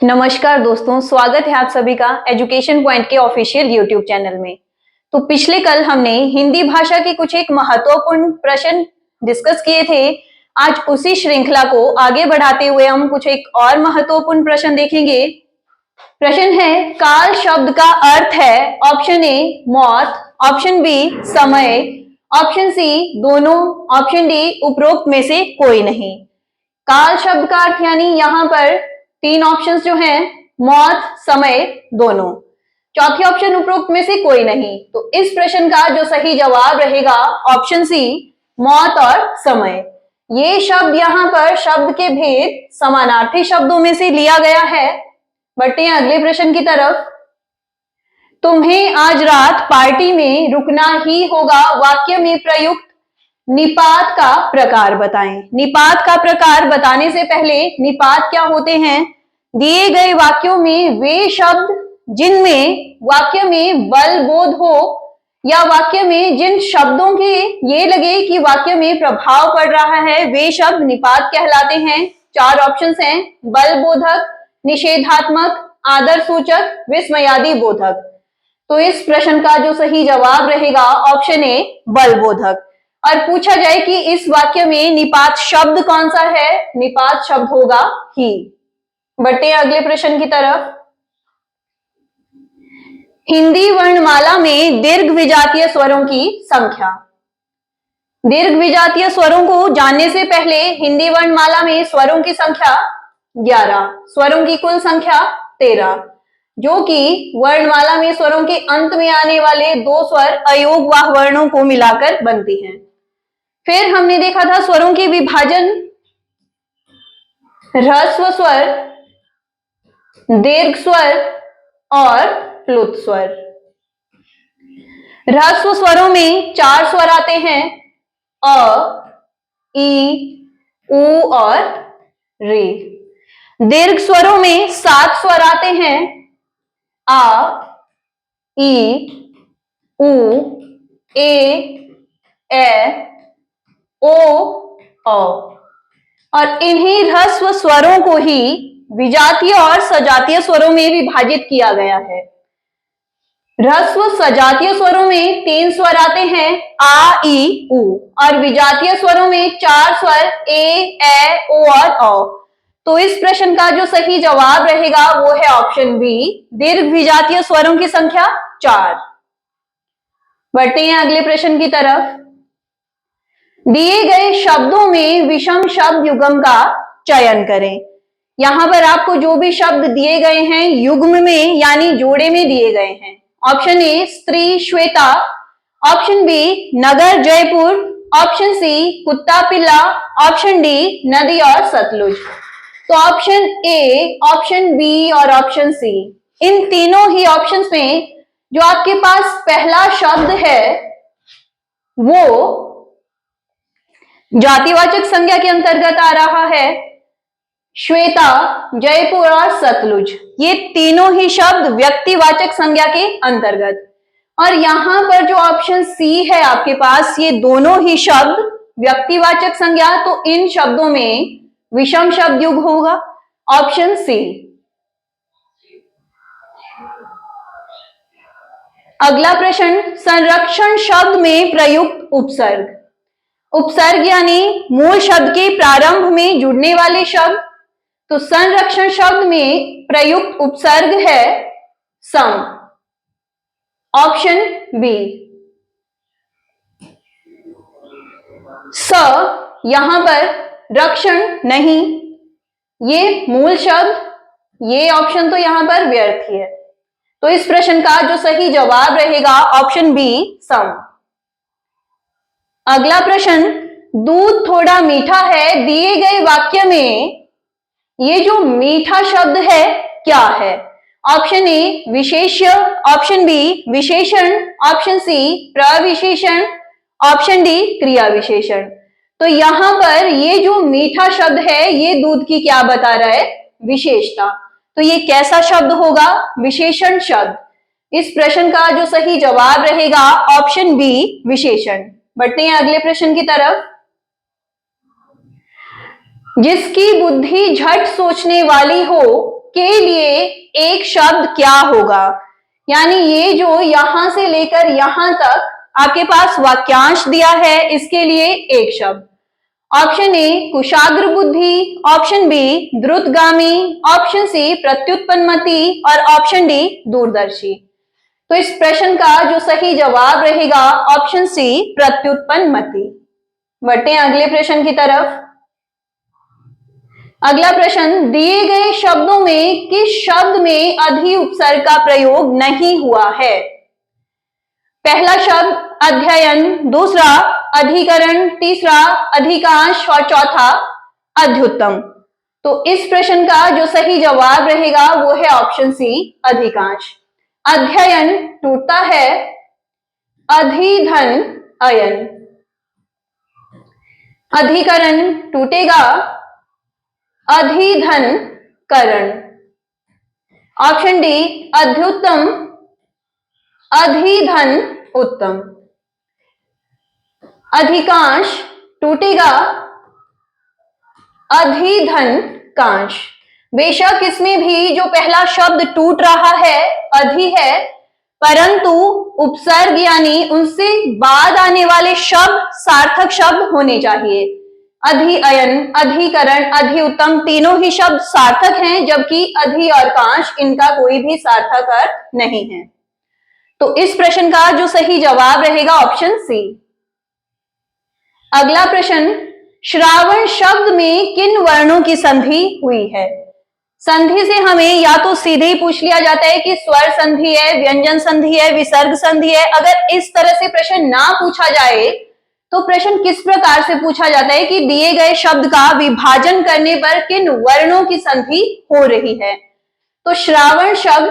नमस्कार दोस्तों, स्वागत है आप सभी का एजुकेशन पॉइंट के ऑफिशियल यूट्यूब चैनल में। तो पिछले कल हमने हिंदी भाषा के कुछ एक महत्वपूर्ण प्रश्न डिस्कस किए थे। आज उसी श्रृंखला को आगे बढ़ाते हुए हम कुछ एक और महत्वपूर्ण प्रश्न देखेंगे। प्रश्न है, काल शब्द का अर्थ है ऑप्शन ए मौत, ऑप्शन बी समय, ऑप्शन सी दोनों, ऑप्शन डी उपरोक्त में से कोई नहीं। काल शब्द का अर्थ यानी यहाँ पर तीन ऑप्शंस जो हैं, मौत, समय, दोनों। चौथी ऑप्शन उपरोक्त में से कोई नहीं। तो इस प्रश्न का जो सही जवाब रहेगा ऑप्शन सी, मौत और समय। ये शब्द यहाँ पर शब्द के भेद समानार्थी शब्दों में से लिया गया है। बढ़ते हैं अगले प्रश्न की तरफ। तुम्हें आज रात पार्टी में रुकना ही होगा, वाक्य में प्रयुक्त निपात का प्रकार बताएं। निपात का प्रकार बताने से पहले निपात क्या होते हैं? दिए गए वाक्यों में वे शब्द जिनमें वाक्य में बल बोध हो या वाक्य में जिन शब्दों के ये लगे कि वाक्य में प्रभाव पड़ रहा है, वे शब्द निपात कहलाते हैं। चार ऑप्शंस हैं, बल बोधक, निषेधात्मक, आदर सूचक, विस्मयादि बोधक। तो इस प्रश्न का जो सही जवाब रहेगा ऑप्शन ए, बल बोधक। और पूछा जाए कि इस वाक्य में निपात शब्द कौन सा है? निपात शब्द होगा ही। बढ़ते हैं अगले प्रश्न की तरफ। हिंदी वर्णमाला में दीर्घ विजातीय स्वरों की संख्या। दीर्घ विजातीय स्वरों को जानने से पहले हिंदी वर्णमाला में स्वरों की संख्या 11, स्वरों की कुल संख्या 13, जो कि वर्णमाला में स्वरों के अंत में आने वाले दो स्वर अयोगवाह वर्णों को मिलाकर बनती हैं। फिर हमने देखा था स्वरों के विभाजन, ह्रस्व स्वर, दीर्घ स्वर और प्लुत स्वर। ह्रस्व स्वरों में 4 स्वर आते हैं, अ, ई, उ और रे। दीर्घ स्वरों में 7 स्वर आते हैं, आ, ई, उ, ए, ओ, और इन्हीं ह्रस्व स्वरों को ही विजातीय और सजातीय स्वरों में विभाजित किया गया है। ह्रस्व सजातीय स्वरों में 3 स्वर आते हैं, आ, ई, उ, और विजातीय स्वरों में 4 स्वर, ए, ओ और औ। तो इस प्रश्न का जो सही जवाब रहेगा वो है ऑप्शन बी, दीर्घ विजातीय स्वरों की संख्या 4। बढ़ते हैं अगले प्रश्न की तरफ। दिए गए शब्दों में विषम शब्द युग्म का चयन करें। यहां पर आपको जो भी शब्द दिए गए हैं युग्म में यानी जोड़े में दिए गए हैं। ऑप्शन ए स्त्री श्वेता, ऑप्शन बी नगर जयपुर, ऑप्शन सी कुत्ता पिल्ला, ऑप्शन डी नदी और सतलुज। तो ऑप्शन ए, ऑप्शन बी और ऑप्शन सी, इन तीनों ही ऑप्शंस में जो आपके पास पहला शब्द है वो जातिवाचक संज्ञा के अंतर्गत आ रहा है। श्वेता, जयपुर और सतलुज, ये तीनों ही शब्द व्यक्तिवाचक संज्ञा के अंतर्गत। और यहां पर जो ऑप्शन सी है आपके पास, ये दोनों ही शब्द व्यक्तिवाचक संज्ञा, तो इन शब्दों में विषम शब्द युग होगा, ऑप्शन सी। अगला प्रश्न, संरक्षण शब्द में प्रयुक्त उपसर्ग। उपसर्ग यानी मूल शब्द के प्रारंभ में जुड़ने वाले शब्द। तो संरक्षण शब्द में प्रयुक्त उपसर्ग है सम, ऑप्शन बी। स यहां पर रक्षण नहीं, ये मूल शब्द, ये ऑप्शन तो यहां पर व्यर्थ ही है। तो इस प्रश्न का जो सही जवाब रहेगा ऑप्शन बी, सम। अगला प्रश्न, दूध थोड़ा मीठा है, दिए गए वाक्य में ये जो मीठा शब्द है क्या है? ऑप्शन ए विशेष्य, ऑप्शन बी विशेषण, ऑप्शन सी प्रविशेषण, ऑप्शन डी क्रिया विशेषण। तो यहां पर ये जो मीठा शब्द है ये दूध की क्या बता रहा है? विशेषता। तो ये कैसा शब्द होगा? विशेषण शब्द। इस प्रश्न का जो सही जवाब रहेगा ऑप्शन बी, विशेषण। बढ़ते हैं अगले प्रश्न की तरफ। जिसकी बुद्धि झट सोचने वाली हो के लिए एक शब्द क्या होगा? यानी ये जो यहां से लेकर यहां तक आपके पास वाक्यांश दिया है, इसके लिए एक शब्द। ऑप्शन ए कुशाग्र बुद्धि, ऑप्शन बी द्रुतगामी, ऑप्शन सी प्रत्युत्पन्नमति और ऑप्शन डी दूरदर्शी। तो इस प्रश्न का जो सही जवाब रहेगा ऑप्शन सी प्रत्युत्पन्नमति। बढ़ते हैं अगले प्रश्न की तरफ। अगला प्रश्न, दिए गए शब्दों में किस शब्द में अधि उपसर्ग का प्रयोग नहीं हुआ है? पहला शब्द अध्ययन, दूसरा अधिकरण, तीसरा अधिकांश और चौथा अध्युत्तम। तो इस प्रश्न का जो सही जवाब रहेगा वो है ऑप्शन सी अधिकांश। अध्ययन टूटता है अधिधन अयन, अधिकरण टूटेगा अधिधन करण, ऑप्शन डी अध्युत्तम अधिधन उत्तम, अधिकांश टूटेगा अधिधन कांश। बेशक इसमें भी जो पहला शब्द टूट रहा है अधि है, परंतु उपसर्ग यानी उनसे बाद आने वाले शब्द सार्थक शब्द होने चाहिए। अधि अयन, अधिकरण, अधि उत्तम तीनों ही शब्द सार्थक हैं, जबकि अधि और कांश इनका कोई भी सार्थक अर्थ नहीं है। तो इस प्रश्न का जो सही जवाब रहेगा ऑप्शन सी। अगला प्रश्न, श्रावण शब्द में किन वर्णों की संधि हुई है? संधि से हमें या तो सीधे ही पूछ लिया जाता है कि स्वर संधि है, व्यंजन संधि है, विसर्ग संधि है। अगर इस तरह से प्रश्न ना पूछा जाए तो प्रश्न किस प्रकार से पूछा जाता है कि दिए गए शब्द का विभाजन करने पर किन वर्णों की संधि हो रही है? तो श्रावण शब्द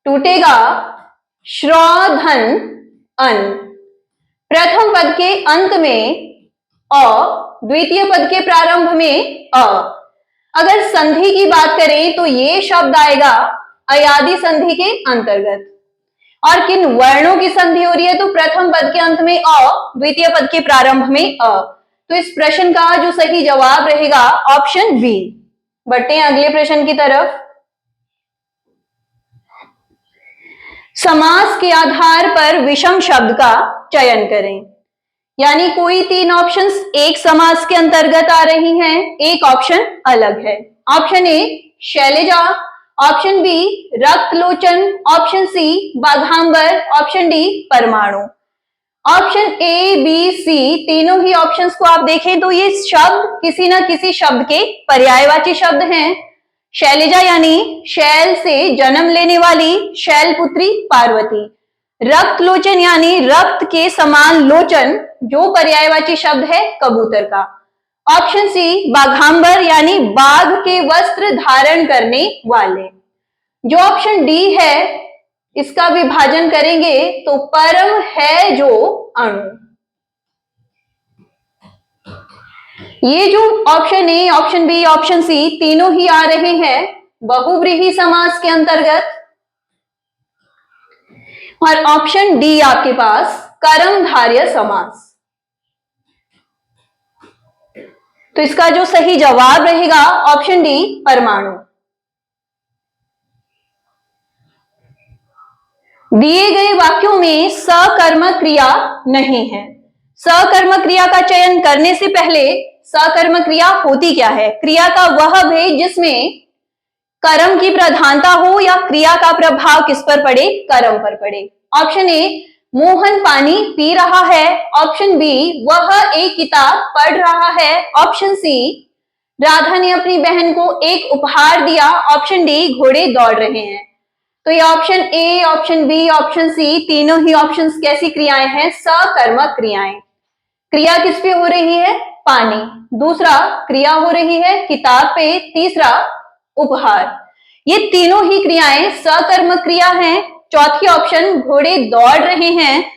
टूटेगा श्रौधन अन, प्रथम पद के अंत में अ, द्वितीय पद के प्रारंभ में अ। अगर संधि की बात करें तो ये शब्द आएगा अयादि संधि के अंतर्गत। और किन वर्णों की संधि हो रही है? तो प्रथम पद के अंत में अ, द्वितीय पद के प्रारंभ में अ। तो इस प्रश्न का जो सही जवाब रहेगा ऑप्शन बी। बढ़ते हैं अगले प्रश्न की तरफ। समास के आधार पर विषम शब्द का चयन करें। यानी कोई तीन ऑप्शंस एक समास के अंतर्गत आ रही हैं, एक ऑप्शन अलग है। ऑप्शन ए शैलजा, ऑप्शन बी रक्तलोचन, ऑप्शन सी बाघांबर, ऑप्शन डी परमाणु। ऑप्शन ए बी सी तीनों ही ऑप्शंस को आप देखें तो ये शब्द किसी न किसी शब्द के पर्यायवाची शब्द हैं। शैलजा यानी शैल से जन्म लेने वाली शैलपुत्री पार्वती, रक्तलोचन यानी रक्त के समान लोचन जो पर्यायवाची शब्द है कबूतर का। ऑप्शन सी बाघांबर यानी बाघ के वस्त्र धारण करने वाले। जो ऑप्शन डी है इसका विभाजन करेंगे तो परम है जो अणु। ये जो option A, option B, option C तीनों ही आ रहे हैं बहुव्रीहि समास के अंतर्गत। और ऑप्शन डी आपके पास कर्मधारय समास। तो इसका जो सही जवाब रहेगा ऑप्शन डी परमाणु। दिए गए वाक्यों में सकर्मक क्रिया नहीं है। सकर्मक क्रिया का चयन करने से पहले सकर्मक क्रिया होती क्या है? क्रिया का वह भेद जिसमें कर्म की प्रधानता हो या क्रिया का प्रभाव किस पर पड़े? कर्म पर पड़े। ऑप्शन ए मोहन पानी पी रहा है, ऑप्शन बी वह एक किताब पढ़ रहा है, ऑप्शन सी राधा ने अपनी बहन को एक उपहार दिया, ऑप्शन डी घोड़े दौड़ रहे हैं। तो ये option A, option B, option C तीनों ही ऑप्शंस कैसी क्रियाएं हैं? सकर्मक क्रियाएं। क्रिया किस पे हो रही है? पानी। दूसरा क्रिया हो रही है किताब पे, तीसरा उपहार। ये तीनों ही क्रियाएं सकर्मक क्रिया हैं। चौथी ऑप्शन घोड़े दौड़ रहे हैं,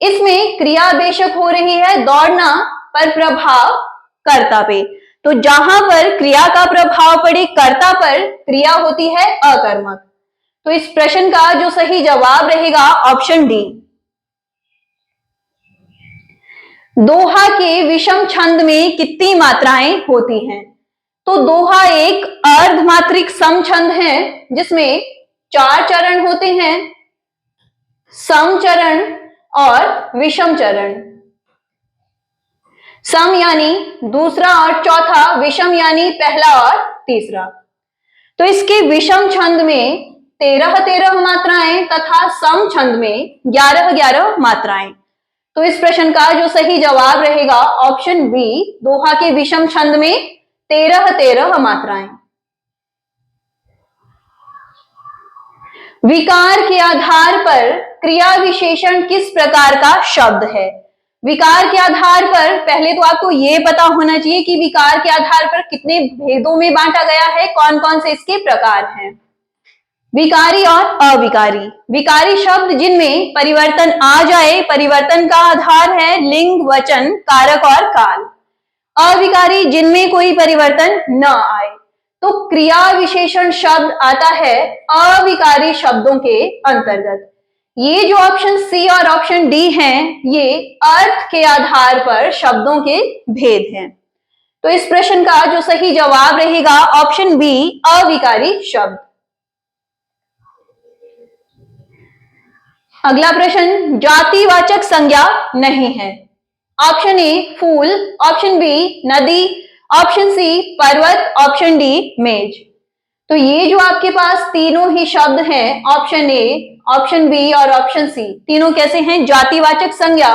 इसमें क्रिया बेशक हो रही है दौड़ना, पर प्रभाव कर्ता पे। तो जहां पर क्रिया का प्रभाव पड़े कर्ता पर, क्रिया होती है अकर्मक। तो इस प्रश्न का जो सही जवाब रहेगा ऑप्शन डी। दोहा के विषम छंद में कितनी मात्राएं होती हैं? तो दोहा एक अर्धमात्रिक समछंद है जिसमें 4 चरण होते हैं, समचरण और विषम चरण। सम यानी दूसरा और चौथा, विषम यानी पहला और तीसरा। तो इसके विषम छंद में 13-13 मात्राएं तथा सम छंद में 11-11 मात्राएं। तो इस प्रश्न का जो सही जवाब रहेगा ऑप्शन बी, दोहा के विषम छंद में 13-13 मात्राएं। विकार के आधार पर क्रिया विशेषण किस प्रकार का शब्द है? विकार के आधार पर पहले तो आपको यह पता होना चाहिए कि विकार के आधार पर कितने भेदों में बांटा गया है, कौन कौन से इसके प्रकार हैं। विकारी और अविकारी। विकारी शब्द जिनमें परिवर्तन आ जाए, परिवर्तन का आधार है लिंग, वचन, कारक और काल। अविकारी जिनमें कोई परिवर्तन न आए। तो क्रिया विशेषण शब्द आता है अविकारी शब्दों के अंतर्गत। ये जो ऑप्शन सी और ऑप्शन डी हैं, ये अर्थ के आधार पर शब्दों के भेद हैं। तो इस प्रश्न का जो सही जवाब रहेगा ऑप्शन बी, अविकारी शब्द। अगला प्रश्न, जातिवाचक संज्ञा नहीं है। ऑप्शन ए फूल, ऑप्शन बी नदी, ऑप्शन सी पर्वत, ऑप्शन डी मेज। तो ये जो आपके पास तीनों ही शब्द हैं, ऑप्शन ए, ऑप्शन बी और ऑप्शन सी, तीनों कैसे हैं? जातिवाचक संज्ञा।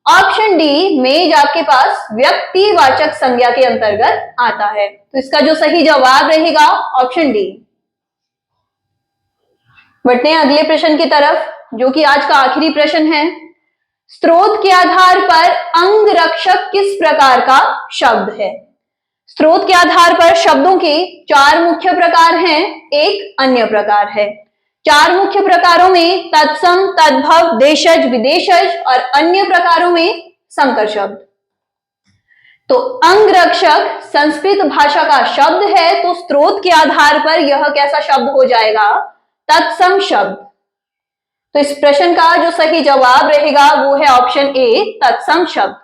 ऑप्शन डी मेज आपके पास व्यक्तिवाचक संज्ञा के अंतर्गत आता है। तो इसका जो सही जवाब रहेगा ऑप्शन डी। बढ़ते हैं अगले प्रश्न की तरफ, जो कि आज का आखिरी प्रश्न है। स्रोत के आधार पर अंगरक्षक किस प्रकार का शब्द है? स्रोत के आधार पर शब्दों के 4 मुख्य प्रकार हैं, एक अन्य प्रकार है। 4 मुख्य प्रकारों में तत्सम, तद्भव, देशज, विदेशज और अन्य प्रकारों में संकर शब्द। तो अंगरक्षक संस्कृत भाषा का शब्द है, तो स्रोत के आधार पर यह कैसा शब्द हो जाएगा? तत्सम शब्द। तो इस प्रश्न का जो सही जवाब रहेगा वो है ऑप्शन ए, तत्सम शब्द।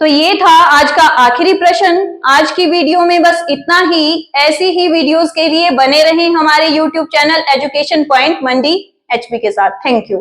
तो ये था आज का आखिरी प्रश्न। आज की वीडियो में बस इतना ही। ऐसी ही वीडियोस के लिए बने रहें हमारे YouTube चैनल एजुकेशन पॉइंट मंडी एचपी के साथ। Thank you.